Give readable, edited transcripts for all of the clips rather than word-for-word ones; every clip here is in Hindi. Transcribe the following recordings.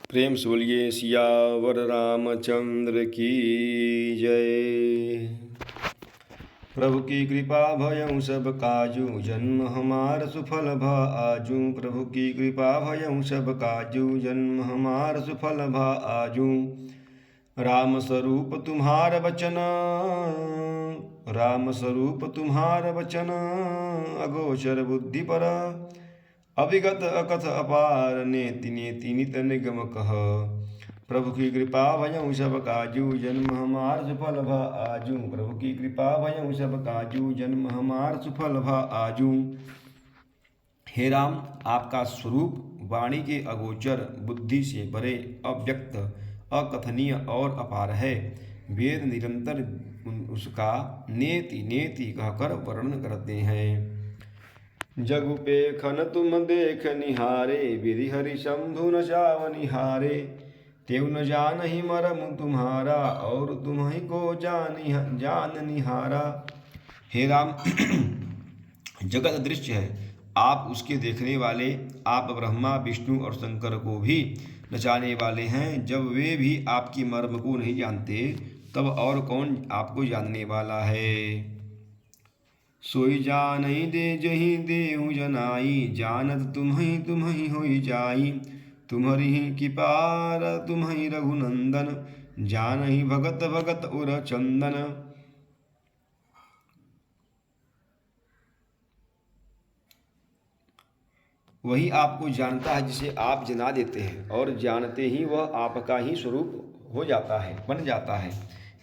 प्रेम से बोलिए सियावर रामचंद्र की जय। प्रभु की कृपा भयउ सब काजू, जन्म हमार सुफल भ आजू। प्रभु की कृपा भयउ सब काजू, जन्म हमार सुफल भ आजू। राम स्वरूप तुम्हार बचन, राम स्वरूप तुम्हार बचन, अगोचर बुद्धि पर। अविगत अकथ अपार, नेति नेति नित निगम कह। प्रभु की कृपा भयउ सब काजू, जन्म हमार सुफल भ आजू। प्रभु की कृपा भयउ सब काजू, जन्म हमार सुफल भ आजू। हे राम, आपका स्वरूप वाणी के अगोचर, बुद्धि से परे, अव्यक्त, अकथनीय और अपार है। वेद निरंतर उसका नेति नेति कहकर वर्णन करते हैं। जगुपेखन तुम देख निहारे, विधि हरि शंभु न जाव निहारे। तेउ न जानहि मरम तुम्हारा, और तुम ही को जान निहारा। हे राम, जगत दृश्य है, आप उसके देखने वाले। आप ब्रह्मा विष्णु और शंकर को भी नचाने वाले हैं। जब वे भी आपकी मर्म को नहीं जानते, तब और कौन आपको जानने वाला है। सोई जानई दे जही देहु जनाई, जानत तुम ही होई जाई। तुम्हरी की पार तुम ही रघुनंदन, जानहि भगत भगत उर चंदन। वही आपको जानता है जिसे आप जना देते हैं, और जानते ही वह आपका ही स्वरूप हो जाता है, बन जाता है।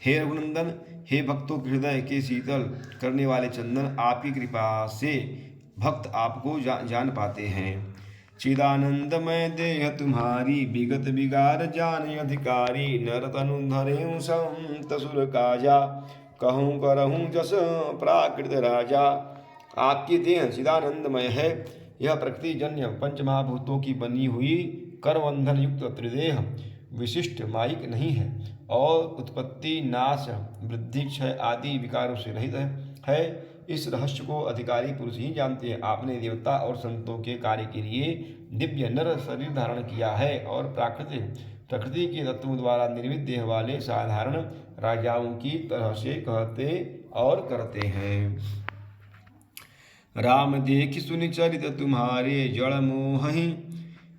हे रघुनंदन, हे भक्तों के हृदय के शीतल करने वाले चंदन, आपकी कृपा से भक्त आपको जान पाते हैं। चिदानंदमय देह तुम्हारी, विगत विगार जान अधिकारी। नर तनु धरेऊ संत सुर काजा, कहूँ करहूँ जस प्राकृत राजा। आपकी देह चिदानंदमय है। यह प्रकृति जन्य पंचमहाभूतों की बनी हुई करबंधन युक्त त्रिदेह विशिष्ट माइक नहीं है, और उत्पत्ति नाश वृद्धि क्षय आदि विकारों से रहित है। इस रहस्य को अधिकारी पुरुष ही जानते हैं। आपने देवता और संतों के कार्य के लिए दिव्य नर शरीर धारण किया है, और प्रकृति के तत्वों द्वारा निर्मित देह वाले साधारण राजाओं की तरह से कहते और करते हैं। राम देखि सुनि चरित तुम्हारे, जड़ मोहि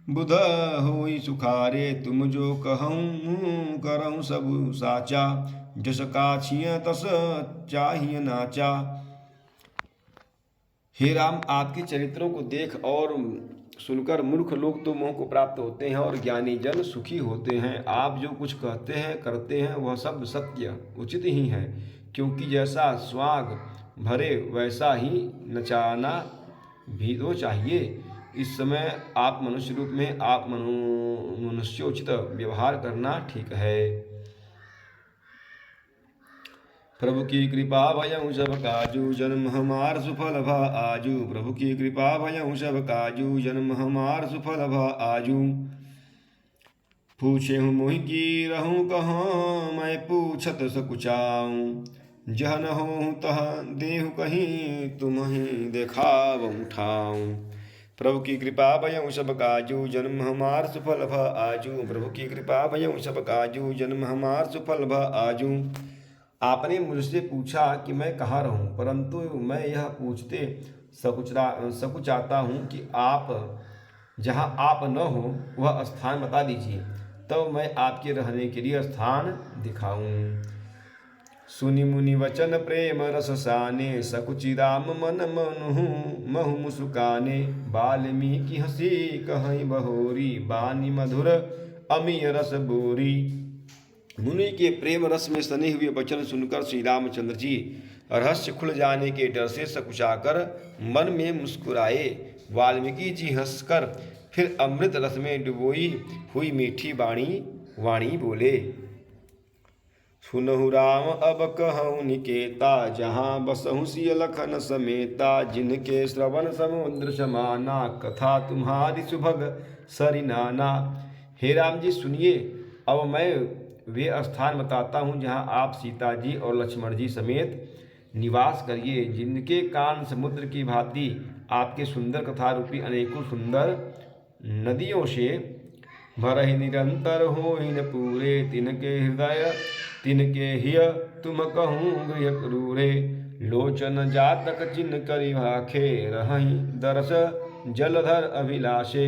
बुध होई सुखारे। तुम जो कहूँ करहूँ सब साचा, जस काछिय तस चाहिए नाचा। हे राम, आपके चरित्रों को देख और सुनकर मूर्ख लोग तो मोह को प्राप्त होते हैं, और ज्ञानी जन सुखी होते हैं। आप जो कुछ कहते हैं करते हैं, वह सब सत्य उचित ही है, क्योंकि जैसा स्वाग भरे वैसा ही नचाना भी तो चाहिए। इस समय आप मनुष्य रूप में आप मनुष्योचित व्यवहार करना ठीक है। प्रभु की कृपा भयउ सब काजू, जन्म हमार सुफल भ आजू। प्रभु की कृपा भयउ सब काजू, जन्म हमार सुफल भ आजू। पूछे हूँ मोहि की रहूँ कहाँ, मैं पूछत सकुचाऊँ। जह न हो तह देहु कहीं, तुम ही देखावहु ठाऊँ। प्रभु की कृपा भयउ सब काजू, जन्म हमार सुफल भ आजू। प्रभु की कृपा भयउ सब काजू, जन्म हमार सुफल भ आजू। आपने मुझसे पूछा कि मैं कहाँ रहूं, परंतु मैं यह पूछते सकुचाता हूँ कि आप जहाँ आप न हो वह स्थान बता दीजिए, तब मैं आपके रहने के लिए स्थान दिखाऊं। सुनि मुनि वचन प्रेम रस साने, सकुचिदाम मन महु मुसुकाने। वाल्मीकि हंसी कहि बहोरी, बानी मधुर अमीय रस बोरी। मुनि के प्रेम रस में सने हुए वचन सुनकर श्री रामचंद्र जी रहस्य खुल जाने के डर से सकुचाकर मन में मुस्कुराए। वाल्मीकि जी हंसकर फिर अमृत रस में डुबोई हुई मीठी वाणी बोले। सुनहु राम अब कहूँ निकेता, जहाँ बसहु सिय लखन समेता। जिनके श्रवण समुद्र समाना, कथा तुम्हारी सुभग सरिनाना। हे राम जी सुनिए, अब मैं वे स्थान बताता हूँ जहाँ आप सीता जी और लक्ष्मण जी समेत निवास करिए। जिनके कान समुद्र की भांति आपके सुंदर कथा रूपी अनेकों सुंदर नदियों से भरहि निरंतर होई न पूरे, तिनके हृदय तिनके हिय तुम कहूँ गृह क्रूरे। लोचन जातक चिन्ह करि भाखे, रहहि दरस जलधर अभिलाषे।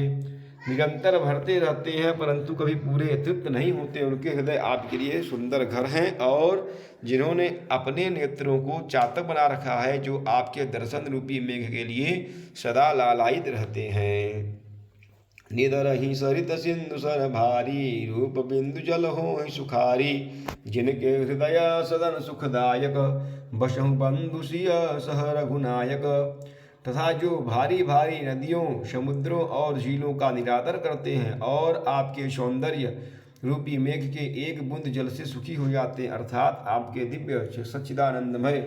निरंतर भरते रहते हैं परंतु कभी पूरे तृप्त नहीं होते। उनके हृदय आपके लिए सुंदर घर हैं, और जिन्होंने अपने नेत्रों को चातक बना रखा है, जो आपके दर्शन रूपी मेघ के लिए सदा लालायित रहते हैं। निदरहि सरित सिंधु सर भारी, रूप बिंदु जल होहि सुखारी। जिनके हृदय सदन सुखदायक, बसहु बंधु सिय सह रघुनायक। तथा जो भारी भारी नदियों, समुद्रों और झीलों का निरादर करते हैं और आपके सौंदर्य रूपी मेघ के एक बूंद जल से सुखी हो जाते हैं, अर्थात आपके दिव्य सच्चिदानंदमय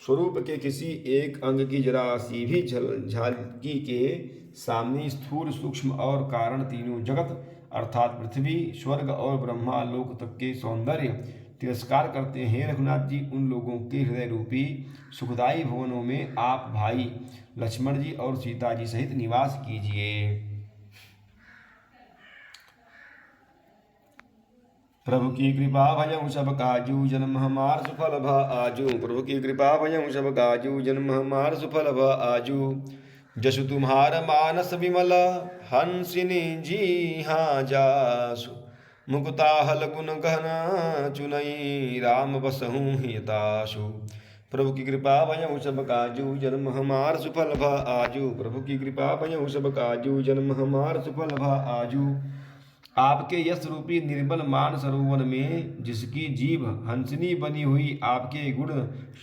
स्वरूप के किसी एक अंग की जरा सी भी झालकी के सामने स्थूल सूक्ष्म और कारण तीनों जगत अर्थात पृथ्वी, स्वर्ग और ब्रह्मा लोक तक के सौंदर्य तिरस्कार करते हैं। रघुनाथ जी, उन लोगों के हृदय रूपी सुखदायी भवनों में आप भाई लक्ष्मण जी और सीता जी सहित निवास कीजिए। प्रभु की कृपा भयं सब काजू, जन्म हमार सुफल भ आजू। प्रभु की कृपा भयं सब काजू, जन्म हमार सुफल भ आजू। जसु तुम्हार मानस विमल, हंसिनी जी हाँ जासु। मुकुता हल गुण गहना, चुनई राम बसहु हितासु। प्रभु की कृपा भयं सब काजू, जन्म हमार सुफल भ आजू। प्रभु की कृपा भयं सब काजू, जन्म हमार सुफल भ आजू। आपके यश रूपी निर्मल मान सरोवर में जिसकी जीभ हंसनी बनी हुई आपके गुण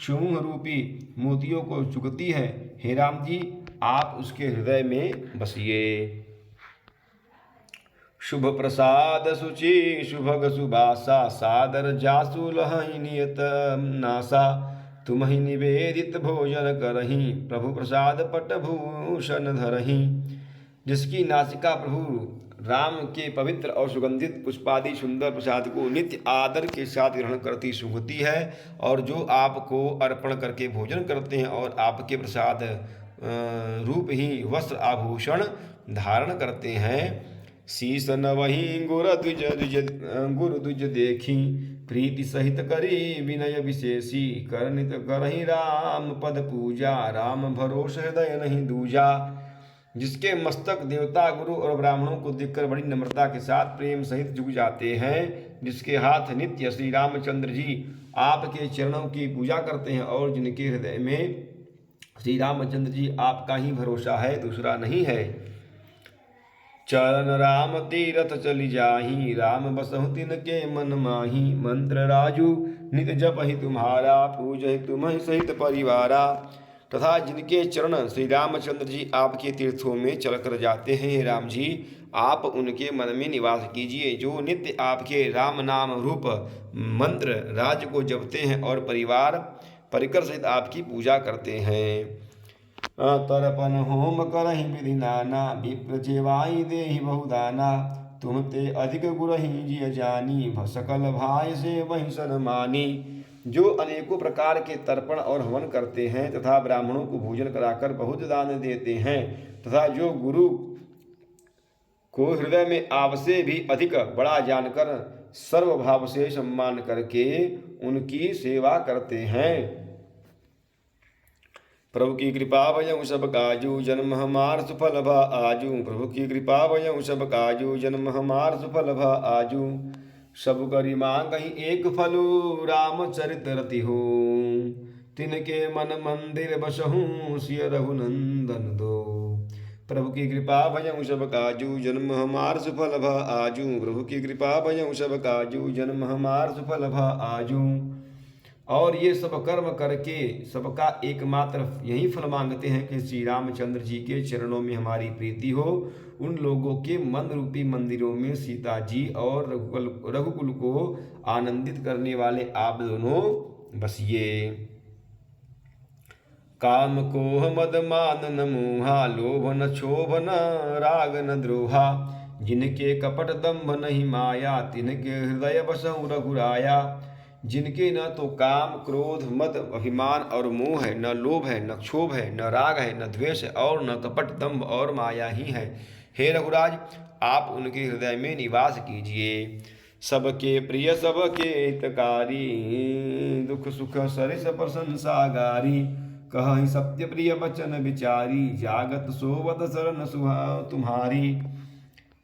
समूह रूपी मोतियों को चुगती है, हे राम जी, आप उसके हृदय में बसिए। शुभ प्रसाद सुचि शुभग सुबासा, सादर जासु लहहि नियत नासा। तुम्हि निवेदित भोजन करहि, प्रभु प्रसाद पट भूषण धरहि। जिसकी नासिका प्रभु राम के पवित्र और सुगंधित पुष्पादि सुंदर प्रसाद को नित्य आदर के साथ ग्रहण करती सुगति है, और जो आपको अर्पण करके भोजन करते हैं और आपके प्रसाद रूप ही वस्त्र आभूषण धारण करते हैं। शीस नवहि गुर द्विज देखी, प्रीति सहित करी विनय विशेषी। करनित करहि राम पद पूजा, राम भरोस हृदय नहीं दूजा। जिसके मस्तक देवता गुरु और ब्राह्मणों को देखकर बड़ी नम्रता के साथ प्रेम सहित झुक जाते हैं, जिसके हाथ नित्य श्री रामचंद्र जी आपके चरणों की पूजा करते हैं, और जिनके हृदय में श्री रामचंद्र जी आपका ही भरोसा है, दूसरा नहीं है। चरण राम तीरथ चली जाही, राम बसहु तिनके मन माही। मंत्र राजू नित जपहि तुम्हारा, पूजहि तुम्हि सहित परिवारा। तथा जिनके चरण श्री रामचंद्र जी आपके तीर्थों में चलकर जाते हैं, हे राम जी, आप उनके मन में निवास कीजिए। जो नित्य आपके राम नाम रूप मंत्र राज को जपते हैं और परिवार परिकर सहित आपकी पूजा करते हैं। तर्पण होम करहि विधि नाना, विप्र चेवाई देहि बहुदाना। तुम ते अधिक गुरहि जिय जानी, सकल भाई से वही सन्मानी। जो अनेकों प्रकार के तर्पण और हवन करते हैं तथा ब्राह्मणों को भोजन कराकर बहुत दान देते हैं, तथा जो गुरु को हृदय में आपसे भी अधिक बड़ा जानकर सर्वभाव से सम्मान करके उनकी सेवा करते हैं। प्रभु की कृपा भयं सब काजू, जन्म हमार सुफल भ आजू। प्रभु की कृपा भयं सब काजू, जन्म हमार सुफल भ आजू। सब करि मांगहि एक फलु, रामचरित रति हो। तिनके मन मंदिर बसहु, सिय रघुनंदन दो। प्रभु की कृपा भयं सब काजू, जन्म हमार सुफल भ आजू। प्रभु की कृपा भयं सब काजू, जन्म हमार सुफल भ आजू। और ये सब कर्म करके सबका एकमात्र यही फल मांगते हैं कि श्री रामचंद्र जी के चरणों में हमारी प्रीति हो। उन लोगों के मन रूपी मंदिरों में सीता जी और रघुकुल को आनंदित करने वाले आप दोनों बसिए। काम कोह मद मान न मोहा, लोभ न क्षोभ न राग न द्रोहा। जिनके कपट दंभ नहीं माया, तिनके हृदय बसहु रघुराया। जिनके न तो काम क्रोध मद अभिमान और मोह है, न लोभ है, न क्षोभ है, न राग है, न द्वेष है, और न कपट दंभ और माया ही है। हे रघुराज, आप उनके हृदय में निवास कीजिए। सबके प्रिय सबके हितकारी, दुख सुख सरिस प्रशंसागारी, कहि सत्य प्रिय बचन विचारी, जागत सोवत शरण सुहाव तुम्हारी।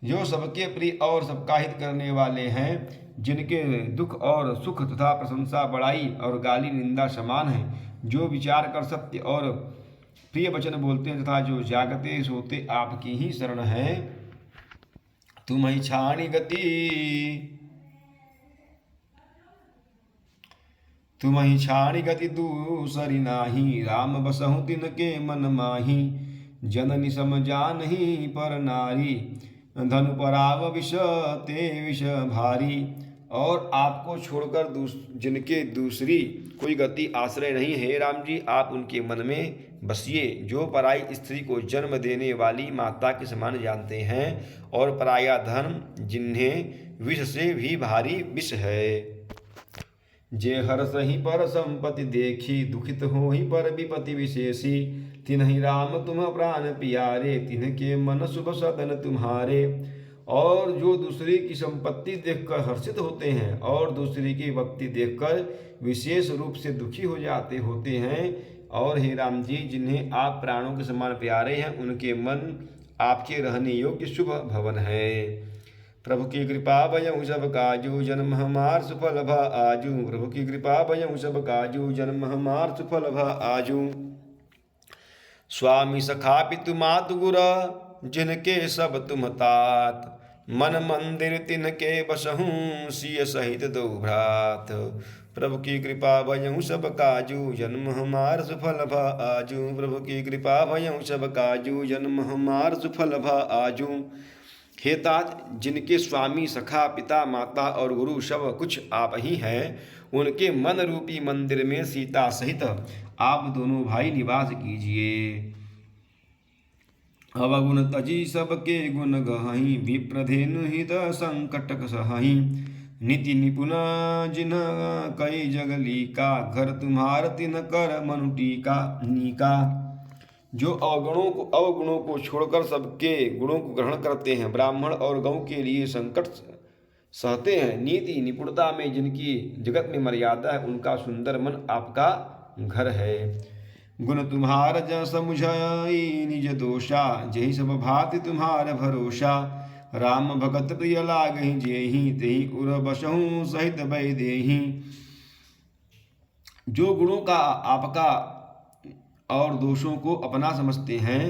जो सबके प्रिय और सबका हित करने वाले हैं, जिनके दुख और सुख तथा प्रशंसा बड़ाई और गाली निंदा समान है, जो विचार कर सत्य और प्रिय वचन बोलते हैं तथा जो जागते सोते आपकी ही शरण है। तुम्हि छाणी गति, तुम्हि छाणी गति दूसरी नाही, राम बसहु तिनके मन माही। जननी सम जानहि पर नारी, धनु पराव विष ते विष भारी। और आपको छोड़कर जिनके दूसरी कोई गति आश्रय नहीं है, राम जी आप उनके मन में बसिए। जो पराई स्त्री को जन्म देने वाली माता के समान जानते हैं, और पराया धन जिन्हें विष से भी भारी विष है। जे हर्ष ही पर संपत्ति देखी, दुखित हो ही पर विपत्ति विशेषी। तिन्हि राम तुम प्राण पियारे, तिनके मन शुभ सदन तुम्हारे। और जो दूसरे की संपत्ति देखकर हर्षित होते हैं और दूसरे की भक्ति देखकर विशेष रूप से दुखी हो जाते होते हैं, और हे राम जी जिन्हें आप प्राणों के समान प्यारे हैं, उनके मन आपके रहने योग्य शुभ भवन है। प्रभु की कृपा भयउ सब काजू, जन्म हमार सुफल भा आजू। प्रभु की कृपा भयउ सब काजू, जन्म हमार सुफल भा आजू। स्वामी सखा पितु मातु गुर, जिनके सब तुम तात। मन मंदिर तिनके बसहूँ, सिय सहित दो भ्रात। प्रभु की कृपा भयउ सब काजू, जन्म हमार सुफल भा आजू। प्रभु की कृपा भयउ सब काजू, जन्म हमार सुफल भा आजू। हे तात, जिनके स्वामी सखा पिता माता और गुरु सब कुछ आप ही हैं, उनके मन रूपी मंदिर में सीता सहित आप दोनों भाई निवास कीजिए। अवगुण तजी सबके गुण गहहि, विप्रधेनु हित संकटक सहहि। नीति निपुण जिन कई जगलीका, घर तुम्हार तिन कर मनु टीका नीका। जो अवगुणों को छोड़कर सबके गुणों को ग्रहण करते हैं, ब्राह्मण और गौ के लिए संकट सहते हैं, नीति निपुणता में जिनकी जगत में मर्यादा है, उनका सुंदर मन आपका घर है। गुण तुम्हार जस समुझाई निज दोषा, जहि सब भांति तुम्हार भरोसा। राम भगत प्रिय लागहि जेहि, तेहि उर बसहु सहित भय देहि। जो गुणों का आपका और दोषों को अपना समझते हैं,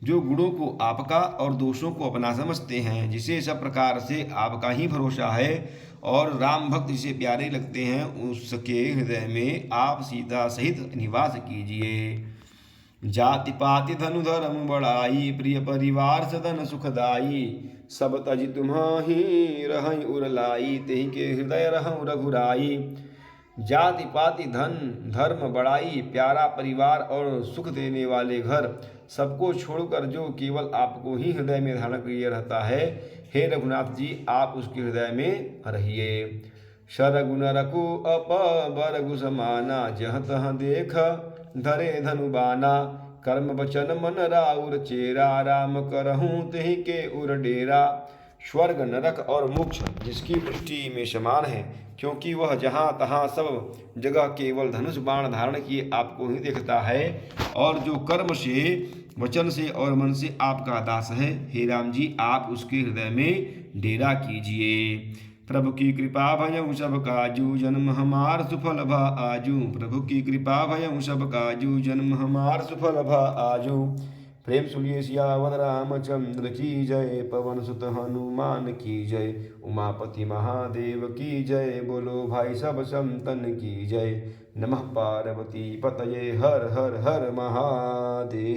जो गुणों को आपका और दोषों को अपना समझते हैं, जिसे सब प्रकार से आपका ही भरोसा है और राम भक्त जिसे प्यारे लगते हैं, उसके हृदय में आप सीता सहित निवास कीजिए। जाति पाति धनु धर्म बड़ाई, प्रिय परिवार सदन सुखदाई। सब तज तुम्हाही रहई उरलाई, तेहि के हृदय रहूं रघुराई। जाति पाति धन धर्म बड़ाई, प्यारा परिवार और सुख देने वाले घर, सबको छोड़कर जो केवल आपको ही हृदय में धारण किए रहता है, हे रघुनाथ जी आप उसके हृदय में रहिए। शरगुन रघु अप बरगु समाना, जह तह देख धरे धनुबाना। कर्म वचन मन राउर चेरा, राम करहूँ तेहि के उर डेरा। स्वर्ग नरक और मोक्ष जिसकी दृष्टि में समान है, क्योंकि वह जहाँ तहाँ सब जगह केवल धनुष बाण धारण किए आपको ही देखता है, और जो कर्म से वचन से और मन से आपका दास है, हे राम जी आप उसके हृदय में डेरा कीजिए। प्रभु की कृपा भयउ सब काजू, जन्म हमार सुफल भा आजू। प्रभु की कृपा भयउ सब काजू, जन्म हमार सुफल भा आजू। प्रेम सुनिए सियावर रामचंद्र की जय, पवन सुत हनुमान की जय, उमापति महादेव की जय। बोलो भाई सब संतन की जय। नमः पार्वती पतये हर हर हर महादेव।